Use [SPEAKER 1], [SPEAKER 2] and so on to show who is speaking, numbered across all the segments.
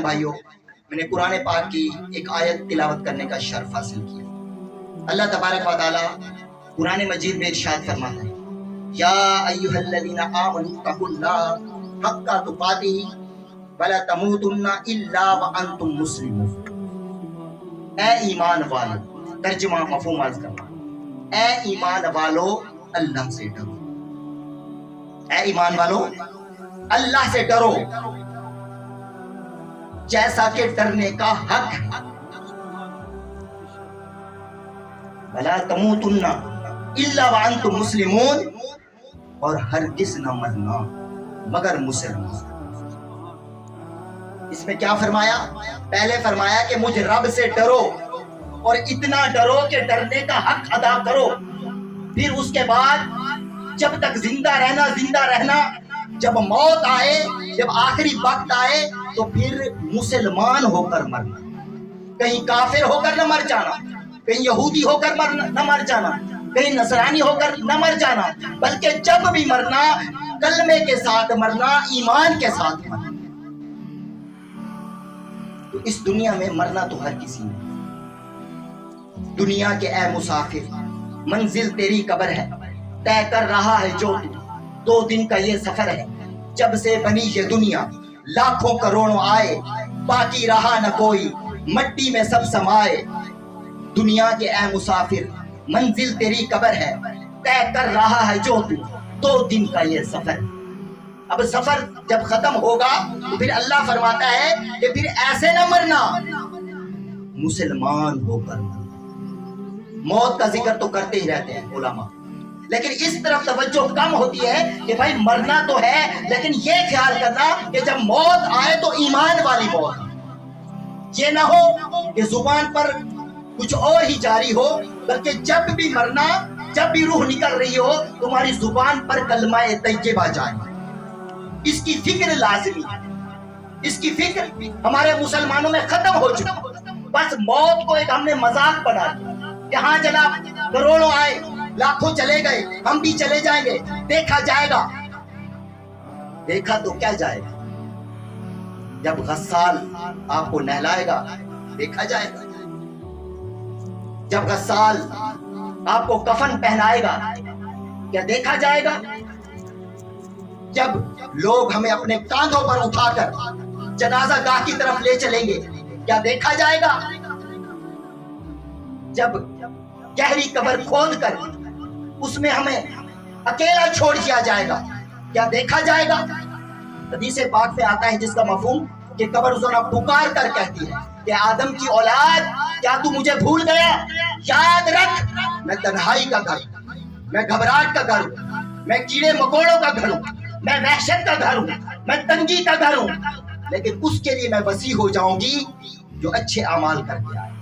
[SPEAKER 1] بھائیوں، میں نے قرآن پاک کی ایک آیت تلاوت کرنے کا شرف حاصل کیا۔ اللہ تبارک و تعالی قرآن مجید میں ارشاد فرماتا ہے، یا ایھا الذین آمنوا اتقوا اللہ حق تقاتہ ولا تموتن الا وانتم مسلمون۔ اے ایمان والو، ترجمہ مفہوم عرض کرنا، اے ایمان والو اللہ سے ڈرو، اے ایمان والو اللہ سے ڈرو جیسا کہ ڈرنے کا حق ہے۔ ولا تموتن الا وانتم مسلمون، اور ہرگز نہ مرنا مگر مسلمان۔ اس میں کیا فرمایا؟ پہلے فرمایا کہ مجھ رب سے ڈرو، اور اتنا ڈرو کہ ڈرنے کا حق ادا کرو۔ پھر اس کے بعد جب تک زندہ رہنا، جب موت آئے، جب آخری وقت آئے تو پھر مسلمان ہو کر مرنا، کہیں کافر ہو کر نہ مر جانا، کہیں یہودی ہو کر نہ مر جانا، کہیں نصرانی ہو کر نہ مر جانا، بلکہ جب بھی مرنا کلمے کے ساتھ مرنا، ایمان کے ساتھ مرنا۔ تو اس دنیا میں مرنا تو ہر کسی نے۔ دنیا کے اے مسافر، منزل تیری قبر ہے، طے کر رہا ہے جو تو 2 دن کا یہ سفر ہے۔ جب سے بنی یہ دنیا لاکھوں کروڑوں آئے، باقی رہا نہ کوئی، مٹی میں سب سمائے۔ دنیا کے اے مسافر، منزل تیری قبر ہے، طے کر رہا ہے جو 2 دن کا یہ سفر۔ اب سفر جب ختم ہوگا تو پھر اللہ فرماتا ہے کہ پھر ایسے نہ مرنا، مسلمان ہو کر مرنا۔ موت کا ذکر تو کرتے ہی رہتے ہیں علماء، لیکن اس طرف توجہ کم ہوتی ہے کہ بھائی مرنا تو ہے، لیکن یہ خیال کرنا کہ جب موت آئے تو ایمان والی موت، یہ نہ ہو کہ زبان پر کچھ اور ہی جاری ہو، بلکہ جب بھی مرنا، جب بھی روح نکل رہی ہو، تمہاری زبان پر کلمہ طیبہ جائے۔ اس کی فکر لازمی ہے، اس کی فکر ہمارے مسلمانوں میں ختم ہو چکی۔ بس موت کو ایک ہم نے مذاق بنا دیا، یہاں جناب کروڑوں آئے، لاکھوں چلے گئے، ہم بھی چلے جائیں گے، دیکھا جائے گا۔ دیکھا تو کیا جائے گا؟ جب غسال آپ کو نہلائے گا دیکھا جائے گا، جب غسال آپ کو کفن پہنائے گا کیا دیکھا جائے گا؟ جب لوگ ہمیں اپنے کاندھوں پر اٹھا کر جنازہ گاہ کی طرف لے چلیں گے کیا دیکھا جائے گا؟ جب گہری قبر کھود کر اس میں ہمیں اکیلا چھوڑ دیا جائے گا کیا دیکھا جائے گا؟ حدیث پاک میں آتا ہے جس کا مفہوم کہ قبر زنہ پکار کر کہتی ہے کہ آدم کی اولاد، کیا تو مجھے بھول گیا؟ یاد رکھ، میں تنہائی کا گھر ہوں، میں گھبراہٹ کا گھر ہوں، میں کیڑے مکوڑوں کا گھر ہوں، میں وحشت کا گھر ہوں، میں تنگی کا گھر ہوں، لیکن اس کے لیے میں وسیع ہو جاؤں گی جو اچھے اعمال کر کے آئے۔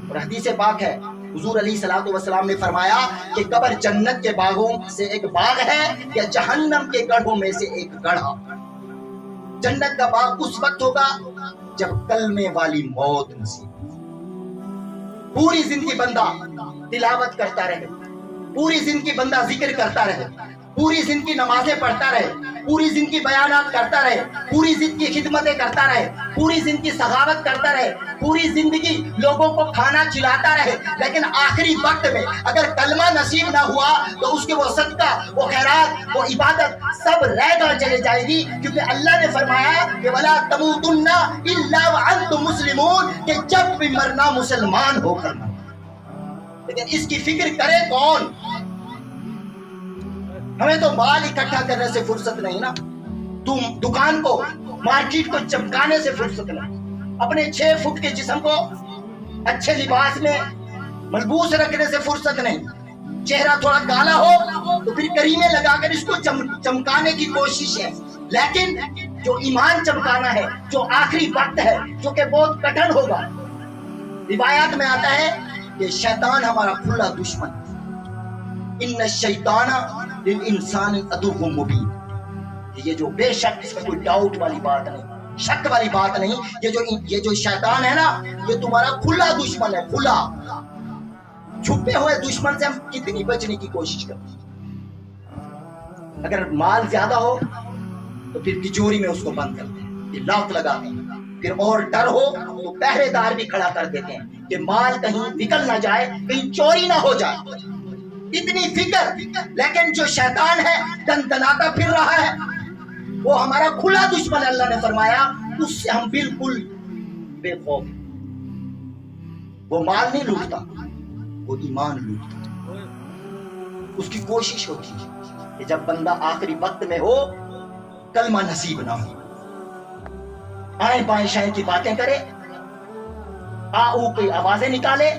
[SPEAKER 1] اور حدیث پاک ہے، حضور علیہ الصلوۃ والسلام نے فرمایا کہ قبر جنت کے باغوں سے ایک باغ ہے یا جہنم کے گڑھوں میں سے ایک گڑھا۔ جنت کا باغ اس وقت ہوگا جب کلمے والی موت نصیب ہو۔ پوری زندگی بندہ تلاوت کرتا رہے، پوری زندگی بندہ ذکر کرتا رہے، پوری زندگی نمازیں پڑھتا رہے، پوری زندگی بیانات کرتا رہے، پوری زندگی خدمتیں کرتا رہے، پوری زندگی سخاوت کرتا رہے، پوری زندگی لوگوں کو کھانا کھلاتا رہے، لیکن آخری وقت میں اگر کلمہ نصیب نہ ہوا تو اس کے وہ صدقہ، وہ خیرات، وہ عبادت سب رہ گا چلے جائے گی، کیونکہ اللہ نے فرمایا کہ وَلَا تَمُوتُنَّ إِلَّا وَأَنْتُمْ مُسْلِمُونَ، کہ جب بھی مرنا مسلمان ہو کر مرنا۔ لیکن اس کی فکر کرے کون؟ ہمیں تو مال اکٹھا کرنے سے فرصت نہیں نا، تم دکان کو، مارکیٹ کو چمکانے سے فرصت نہیں، اپنے 6 فٹ کے جسم کو اچھے لباس میں ملبوس رکھنے سے فرصت نہیں۔ چہرہ تھوڑا کالا ہو تو پھر کریمیں لگا کر اس کو چمکانے کی کوشش ہے، لیکن جو ایمان چمکانا ہے، جو آخری وقت ہے، جو کہ بہت کٹھن ہوگا۔ روایات میں آتا ہے کہ شیطان ہمارا کھلا دشمن ہے، ان الشیطان للانسان عدو مبین۔ یہ جو بے شک، اس میں کوئی ڈاؤٹ والی بات نہیں، شک والی بات نہیں، یہ جو شیطان ہے نا، یہ تمہارا کھلا دشمن ہے، کھلا۔ چھپے ہوئے دشمن سے ہم کتنی بچنے کی کوشش کرتے ہیں۔ اگر مال زیادہ ہو تو پھر تجوری میں اس کو بند کرتے ہیں، یہ لاک لگاتے ہیں، پھر اور ڈر ہو تو پہرے دار بھی کھڑا کر دیتے ہیں کہ مال کہیں نکل نہ جائے، کہیں چوری نہ ہو جائے، اتنی فکر۔ لیکن جو شیطان ہے دندناتا پھر رہا ہے، وہ ہمارا کھلا دشمن، اللہ نے فرمایا اس سے ہم بالکل بے خوف۔ وہ مال نہیں لوٹتا، وہ ایمان لوٹتا۔ اس کی کوشش ہوتی ہے کہ جب بندہ آخری وقت میں ہو، کلمہ نصیب نہ ہو، آئیں بائیں شائیں کی باتیں کرے، آ او کی آوازیں نکالے،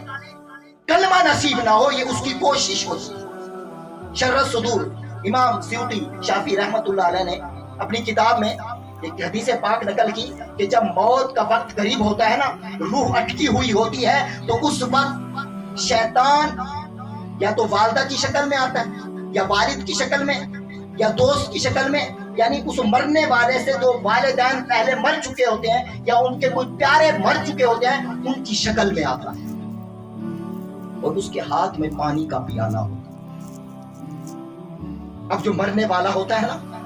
[SPEAKER 1] کلمہ نصیب نہ ہو، یہ اس کی کوشش ہوتی ہے۔ شرح الصدور، امام سیوطی شافعی رحمت اللہ علیہ نے اپنی کتاب میں ایک حدیث پاک نقل کی کہ جب موت کا وقت قریب ہوتا ہے نا، روح اٹکی ہوئی ہوتی ہے، تو اس وقت شیطان یا تو والدہ کی شکل میں آتا ہے، یا والد کی شکل میں، یا دوست کی شکل میں، یعنی اس مرنے والے سے جو والدین پہلے مر چکے ہوتے ہیں یا ان کے کوئی پیارے مر چکے ہوتے ہیں، ان کی شکل میں آتا ہے، اور اس کے ہاتھ میں پانی کا پیالہ ہوتا ہے۔ اب جو مرنے والا ہوتا ہے نا،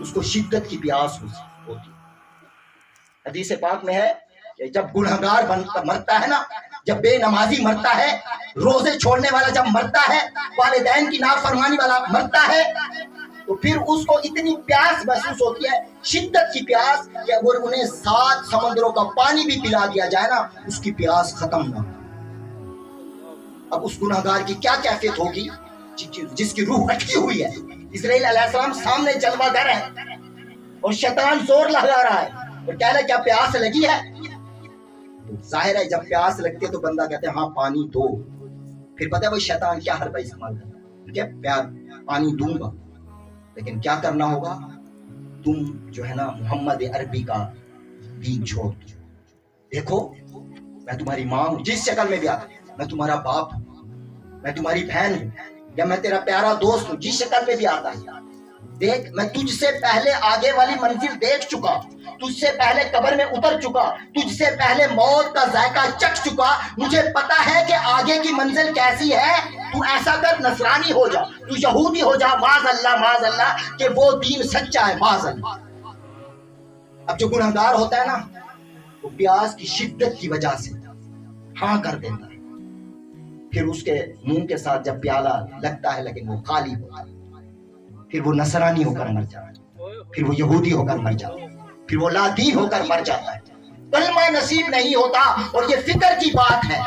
[SPEAKER 1] اس کو شدت کی پیاس ہوتی ہے۔ حدیث پاک میں ہے کہ جب گنہگار مرتا ہے نا، جب بے نمازی مرتا ہے، روزے چھوڑنے والا جب مرتا ہے، والدین کی نافرمانی والا مرتا ہے، تو پھر اس کو اتنی پیاس محسوس ہوتی ہے، شدت کی پیاس، کہ اگر انہیں 7 سمندروں کا پانی بھی پلا دیا جائے نا، اس کی پیاس ختم نہ ہو۔ اب اس گنہگار کی کیا کیفیت ہوگی جس کی روح اٹکی ہوئی ہے؟ اسرائیل علیہ السلام سامنے جلوہ گر ہے اور شیطان زور لگا رہا ہے اور کہہ رہا ہے کیا پیاس لگی ہے؟ تو ظاہر ہے جب پیاس لگتی ہے تو بندہ کہتے ہیں ہاں پانی دو، پھر پتہ ہے وہ شیطان کیا حربہ استعمال کرتا ہے کہ پانی دوں گا، لیکن کیا کرنا ہوگا، تم جو ہے نا محمد عربی کا دین چھوڑ دو۔ دیکھو میں تمہاری ماں ہوں، جس شکل میں بھی آتا، میں تمہارا باپ ہوں، میں تمہاری بہن ہوں، یا میں تیرا پیارا دوست ہوں، جس شکل میں بھی آتا ہے۔ دیکھ میں تجھ سے پہلے آگے والی منزل دیکھ چکا، تجھ سے پہلے قبر میں اتر چکا، تجھ سے پہلے موت کا ذائقہ چکھ چکا، مجھے پتا ہے کہ آگے کی منزل کیسی ہے۔ تو ایسا کر نصرانی ہو جا، تو یہودی ہو جا، معاذ اللہ کہ وہ دین سچا ہے، معاذ اللہ۔ اب جو گنہگار ہوتا ہے نا، وہ پیاس کی شدت کی وجہ سے ہاں کر دیتا ہے، پھر اس کے منہ کے ساتھ جب پیالہ لگتا ہے لیکن وہ خالی ہوتا ہے، پھر وہ نصرانی ہو کر مر جاتا ہے، پھر وہ یہودی ہو کر مر جاتا ہے، پھر وہ لا دین ہو کر مر جاتا ہے، کلمہ نصیب نہیں ہوتا۔ اور یہ فکر کی بات ہے،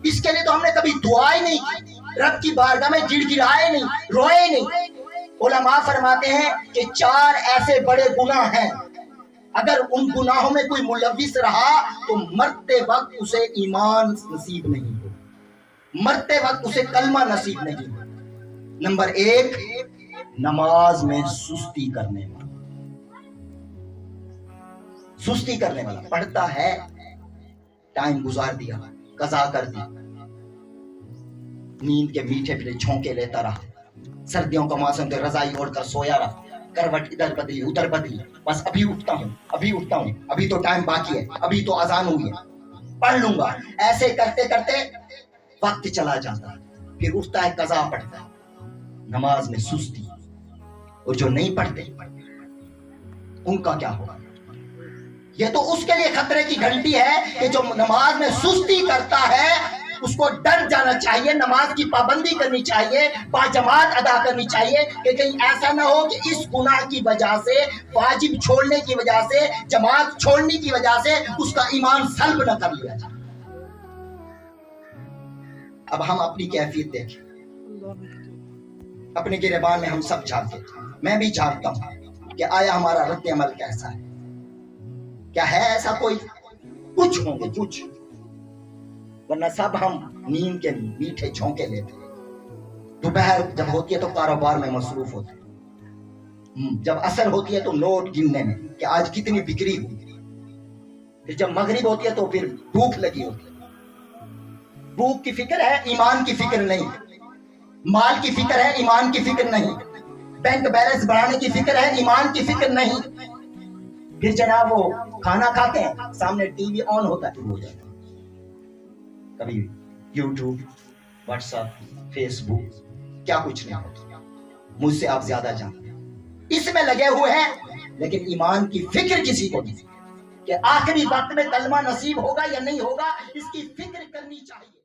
[SPEAKER 1] اس کے لیے تو ہم نے کبھی دعا ہی نہیں کی، رب کی بارگاہ میں گڑ گڑائے نہیں، روئے نہیں۔ علماء فرماتے ہیں کہ 4 ایسے بڑے گناہ ہیں، اگر ان گناہوں میں کوئی ملوث رہا تو مرتے وقت اسے ایمان نصیب نہیں ہو، مرتے وقت اسے کلمہ نصیب نہیں ہو۔ نمبر 1، نماز میں سستی کرنے والا، سستی کرنے والا، پڑھتا ہے ٹائم گزار دیا، قضا کر دی، نیند کے میٹھے پھر جھونکے لیتا رہا، سردیوں کا موسم کے رضائی اوڑھ کر سویا رہا، کروٹ ادھر بدلی ادھر بدلی، بس ابھی اٹھتا ہوں ابھی تو ٹائم باقی ہے، ابھی تو اذان ہوئی ہے، پڑھ لوں گا۔ ایسے کرتے کرتے وقت چلا جاتا ہے، پھر اٹھتا ہے قضا پڑھتا ہے، نماز میں سستی۔ اور جو نہیں پڑھتے ان کا کیا ہوگا؟ یہ تو اس کے لیے خطرے کی گھنٹی ہے کہ جو نماز میں سستی کرتا ہے، اس کو ڈر جانا چاہیے، نماز کی پابندی کرنی چاہیے، باجماعت ادا کرنی چاہیے، کہ کہیں ایسا نہ ہو کہ اس گناہ کی وجہ سے، واجب چھوڑنے کی وجہ سے، جماعت چھوڑنے کی وجہ سے اس کا ایمان سلب نہ کر لیا جائے۔ اب ہم اپنی کیفیت دیکھیں، اپنے گریبان میں ہم سب جھانکتے ہیں، میں بھی جھانکتا ہوں کہ آیا ہمارا رد عمل کیسا ہے، کیا ہے ایسا کوئی؟ کچھ ہوں گے، کچھ، ورنہ سب ہم نیند کے میٹھے جھونکے لیتے ہیں۔ دوپہر جب ہوتی ہے تو کاروبار میں مصروف ہوتے ہیں، جب عصر ہوتی ہے تو نوٹ گننے میں کہ آج کتنی بکری ہوئی، پھر جب مغرب ہوتی ہے تو پھر بھوک لگی ہوتی ہے۔ بھوک کی فکر ہے، ایمان کی فکر نہیں، مال کی فکر ہے، ایمان کی فکر نہیں، بینک بیلنس بڑھانے کی فکر ہے، ایمان کی فکر نہیں۔ پھر جناب وہ کھانا کھاتے ہیں، سامنے ٹی وی آن ہوتا ہے، ہو جاتا ہے، کبھی یوٹیوب، واٹس ایپ، فیس بک، کیا کچھ نہیں ہوتا۔ مجھ سے آپ زیادہ جانتے ہیں، اس میں لگے ہوئے ہیں، لیکن ایمان کی فکر کسی کو نہیں۔ کہ آخری وقت میں کلمہ نصیب ہوگا یا نہیں ہوگا، اس کی فکر کرنی چاہیے.